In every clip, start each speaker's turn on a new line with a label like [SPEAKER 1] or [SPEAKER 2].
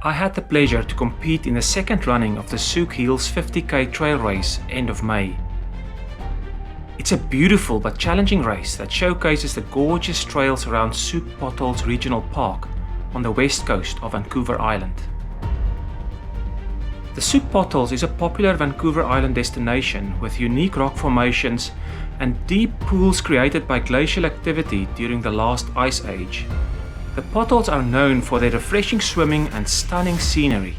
[SPEAKER 1] I had the pleasure to compete in the second running of the Sooke Hills 50k trail race end of May. It's a beautiful but challenging race that showcases the gorgeous trails around Sooke Potholes Regional Park on the west coast of Vancouver Island. The Sooke Potholes is a popular Vancouver Island destination with unique rock formations and deep pools created by glacial activity during the last ice age. The potholes are known for their refreshing swimming and stunning scenery.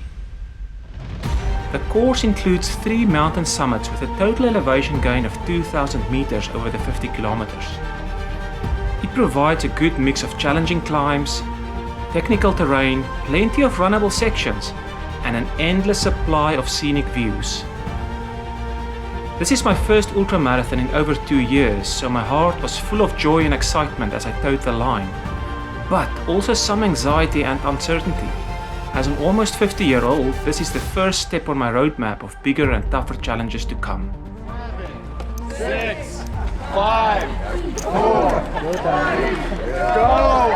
[SPEAKER 1] The course includes 3 mountain summits with a total elevation gain of 2,000 meters over the 50 kilometers. It provides a good mix of challenging climbs, technical terrain, plenty of runnable sections, and an endless supply of scenic views. This is my first ultramarathon in over 2 years, so my heart was full of joy and excitement as I towed the line, but also some anxiety and uncertainty. As an almost 50-year-old, this is the first step on my roadmap of bigger and tougher challenges to come.
[SPEAKER 2] 7, 6, 5, 4, 3, go!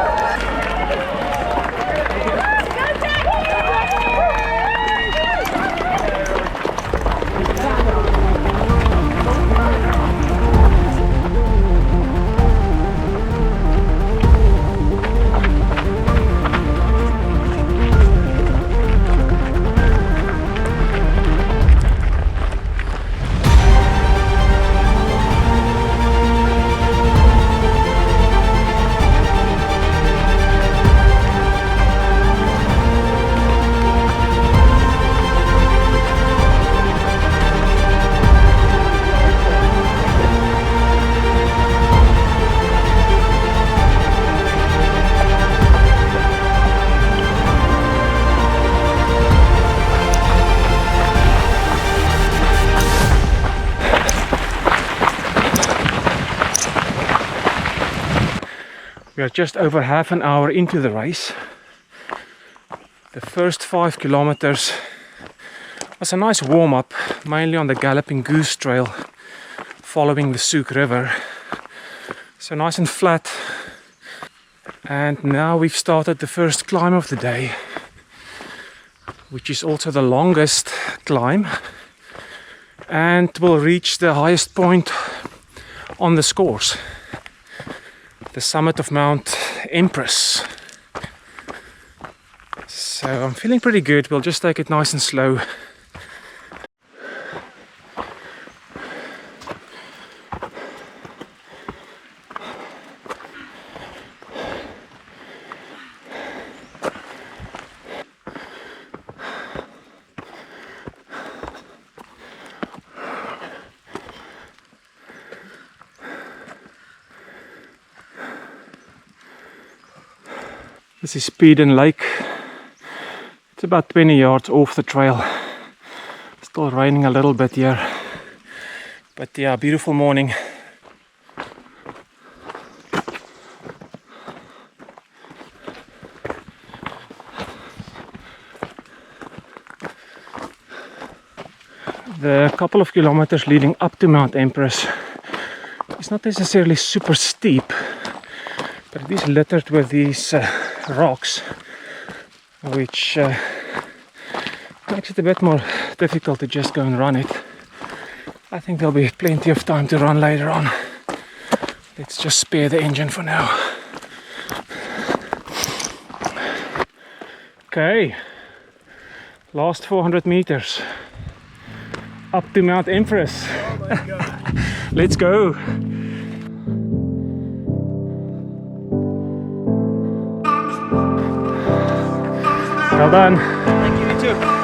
[SPEAKER 1] We are just over half an hour into the race. The first 5 kilometers was a nice warm-up, mainly on the Galloping Goose Trail following the Sooke River. So nice and flat. And now we've started the first climb of the day, which is also the longest climb, and will reach the highest point on the scores, the summit of Mount Empress. So I'm feeling pretty good. We'll just take it nice and slow. This is Speeden Lake. It's about 20 yards off the trail. Still raining a little bit here. But yeah, beautiful morning. The couple of kilometers leading up to Mount Empress is not necessarily super steep, but it is littered with these rocks, which makes it a bit more difficult to just go and run it. I think there'll be plenty of time to run later on. Let's just spare the engine for now. Okay, last 400 meters up to Mount Empress.
[SPEAKER 2] Oh my God.
[SPEAKER 1] Let's go. Well done.
[SPEAKER 2] Thank you, you too.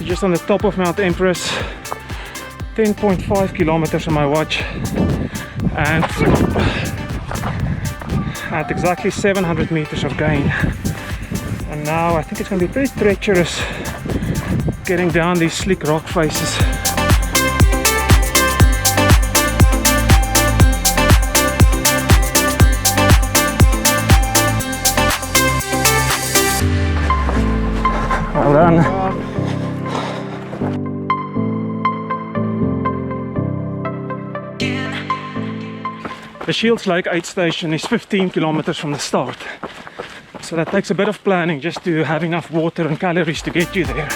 [SPEAKER 1] Just on the top of Mount Empress, 10.5 kilometers on my watch, and at exactly 700 meters of gain. And now I think it's going to be pretty treacherous getting down these slick rock faces. Well done. The Shields Lake aid station is 15 kilometers from the start, so that takes a bit of planning just to have enough water and calories to get you there.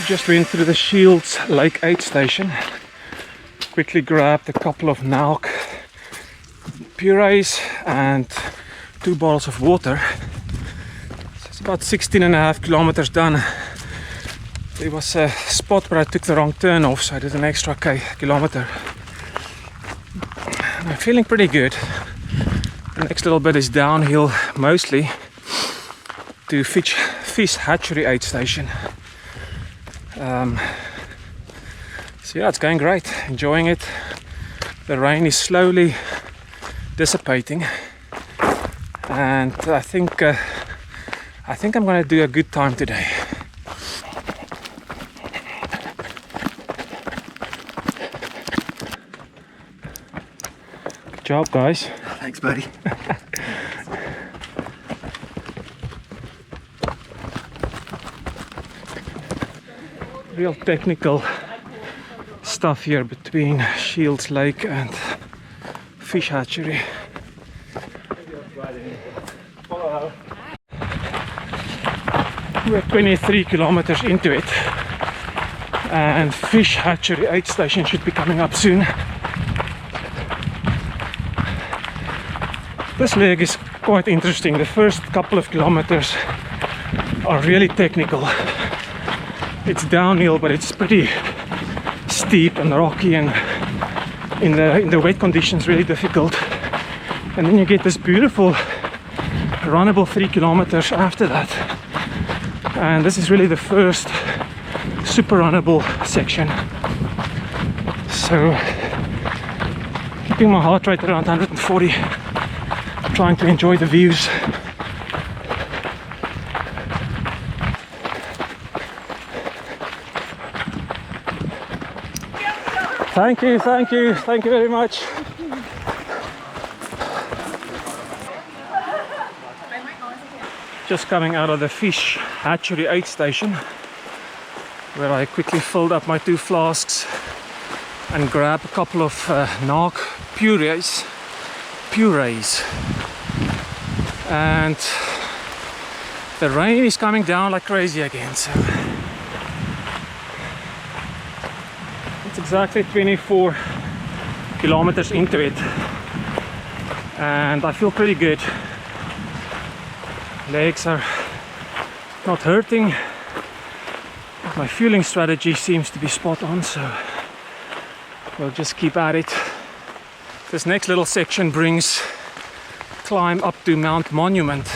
[SPEAKER 1] Just went through the Shields Lake aid station, quickly grabbed a couple of Nauk purees and 2 bottles of water. So it's about 16.5 kilometers done. There was a spot where I took the wrong turn off, so I did an extra kilometer. And I'm feeling pretty good. The next little bit is downhill, mostly to Fish Hatchery aid station. So yeah, it's going great, enjoying it. The rain is slowly dissipating, and I think I'm going to do a good time today. Good job, guys.
[SPEAKER 2] Thanks, buddy.
[SPEAKER 1] Real technical stuff here between Shields Lake and Fish Hatchery. We're 23 kilometers into it, and Fish Hatchery aid station should be coming up soon. This leg is quite interesting. The first couple of kilometers are really technical. It's downhill, but it's pretty steep and rocky, and in the wet conditions really difficult. And then you get this beautiful runnable 3 kilometers after that, and this is really the first super runnable section. So keeping my heart rate around 140, trying to enjoy the views. Thank you very much. Just coming out of the Fish Hatchery aid station, where I quickly filled up my 2 flasks and grabbed a couple of Nauk purees. And the rain is coming down like crazy again, so exactly 24 kilometers into it, and I feel pretty good. Legs are not hurting. My fueling strategy seems to be spot on, so we'll just keep at it. This next little section brings climb up to Mount Monument,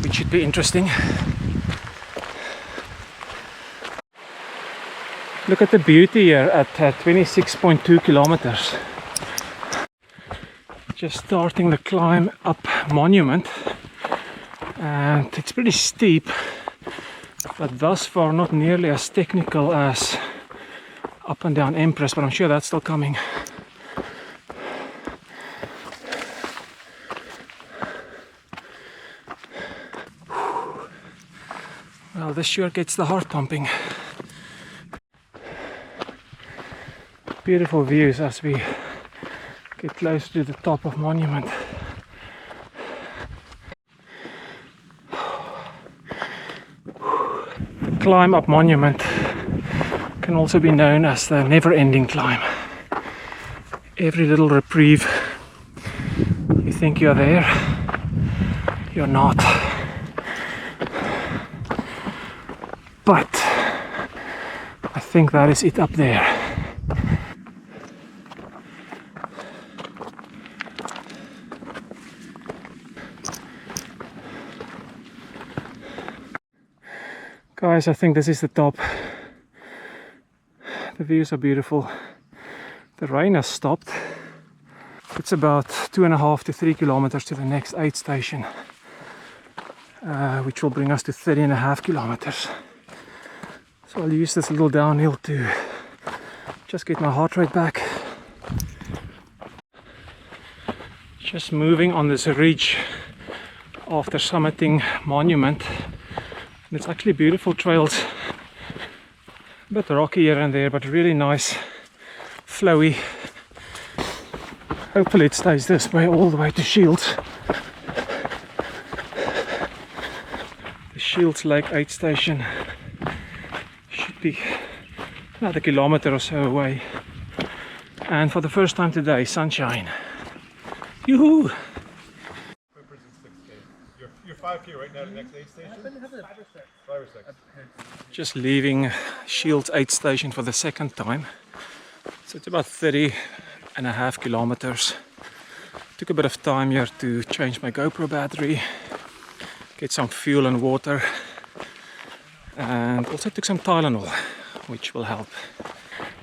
[SPEAKER 1] which should be interesting. Look at the beauty here at 26.2 kilometers. Just starting the climb up Monument, and it's pretty steep, but thus far not nearly as technical as up and down Empress, but I'm sure that's still coming. Well, this sure gets the heart pumping. Beautiful views as we get close to the top of Monument. The climb up Monument can also be known as the never-ending climb. Every little reprieve you think you're there, you're not. But I think that is it up there. Guys, I think this is the top. The views are beautiful. The rain has stopped. It's about 2.5 to 3 kilometers to the next aid station, which will bring us to 30.5 kilometers. So I'll use this little downhill to just get my heart rate back. Just moving on this ridge after summiting Monument. And it's actually beautiful trails. A bit rocky here and there, but really nice, flowy. Hopefully it stays this way all the way to Shields. The Shields Lake aid station should be another kilometer or so away. And for the first time today, sunshine. Yoo-hoo!
[SPEAKER 2] You're 5K right now to the next aid station? 5 or 6.
[SPEAKER 1] Just leaving Shields aid station for the second time. So it's about 30.5 kilometers. Took a bit of time here to change my GoPro battery, get some fuel and water, and also took some Tylenol, which will help.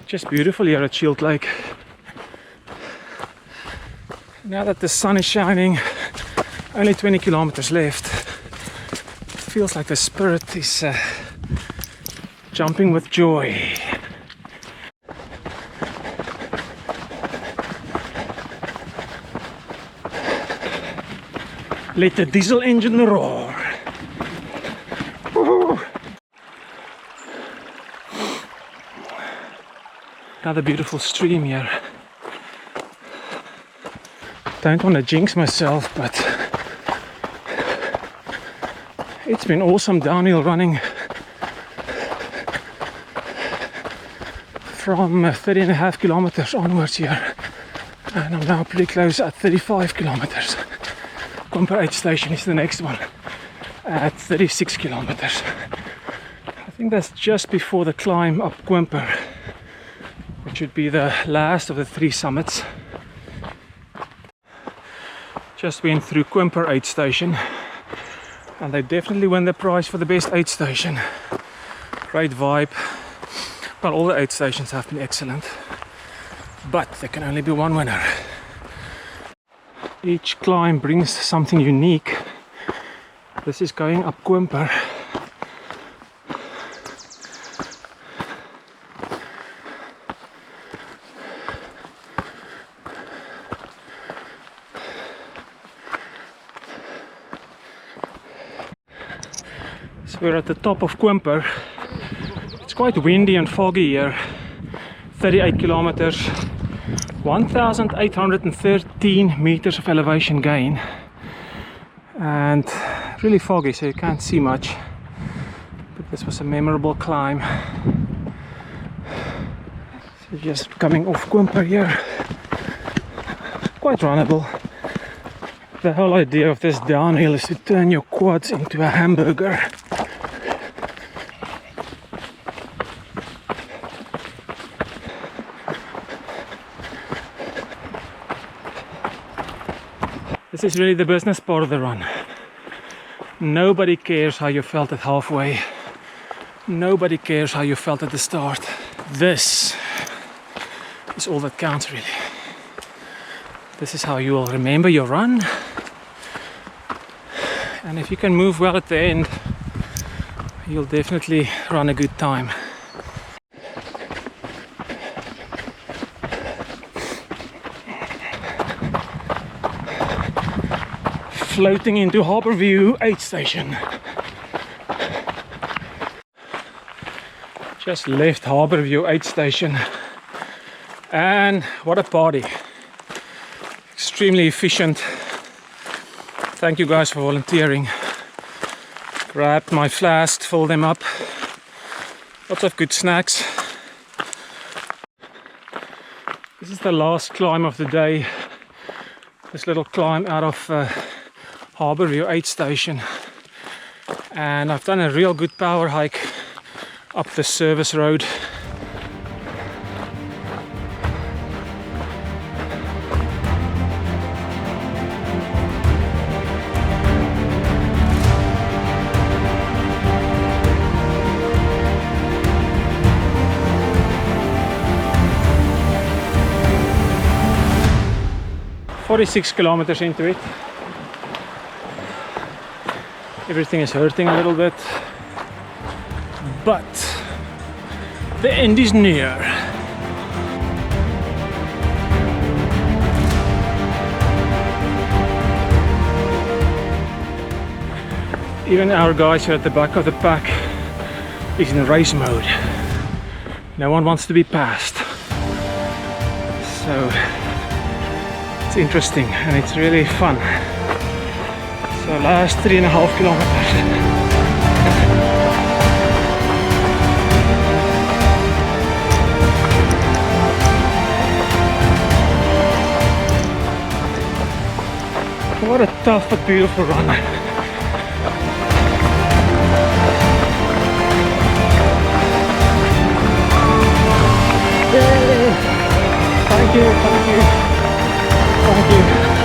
[SPEAKER 1] Just beautiful here at Shield Lake. Now that the sun is shining, only 20 kilometers left. It feels like the spirit is jumping with joy. Let the diesel engine roar. Woo-hoo. Another beautiful stream here. Don't want to jinx myself, but it's been awesome downhill running from 30.5 kilometers onwards here, and I'm now pretty close at 35 kilometers. Quimper aid station is the next one at 36 kilometers. I think that's just before the climb up Quimper, which would be the last of the 3 summits. Just went through Quimper aid station, and they definitely win the prize for the best aid station. Great vibe. Well, all the aid stations have been excellent, but there can only be one winner. Each climb brings something unique. This is going up Quimper. So we're at the top of Quimper. It's quite windy and foggy here. 38 kilometers. 1,813 meters of elevation gain, and really foggy, so you can't see much, but this was a memorable climb. So just coming off Quimper here, quite runnable. The whole idea of this downhill is to turn your quads into a hamburger. This is really the business part of the run. Nobody cares how you felt at halfway. Nobody cares how you felt at the start. This is all that counts, really. This is how you will remember your run. And if you can move well at the end, you'll definitely run a good time. Floating into Harbourview aid station. Just left Harbourview aid station, and what a party. Extremely efficient. Thank you guys for volunteering. Grabbed my flasks, filled them up. Lots of good snacks. This is the last climb of the day. this little climb out of Harbour View 8 station, and I've done a real good power hike up the service road. "46 kilometers into it. Everything is hurting a little bit, but the end is near." Even our guys here at the back of the pack is in race mode. No one wants to be passed. So it's interesting and it's really fun. So last 3.5 kilometers. What a tough but beautiful run. Yay! Thank you, thank you, thank you.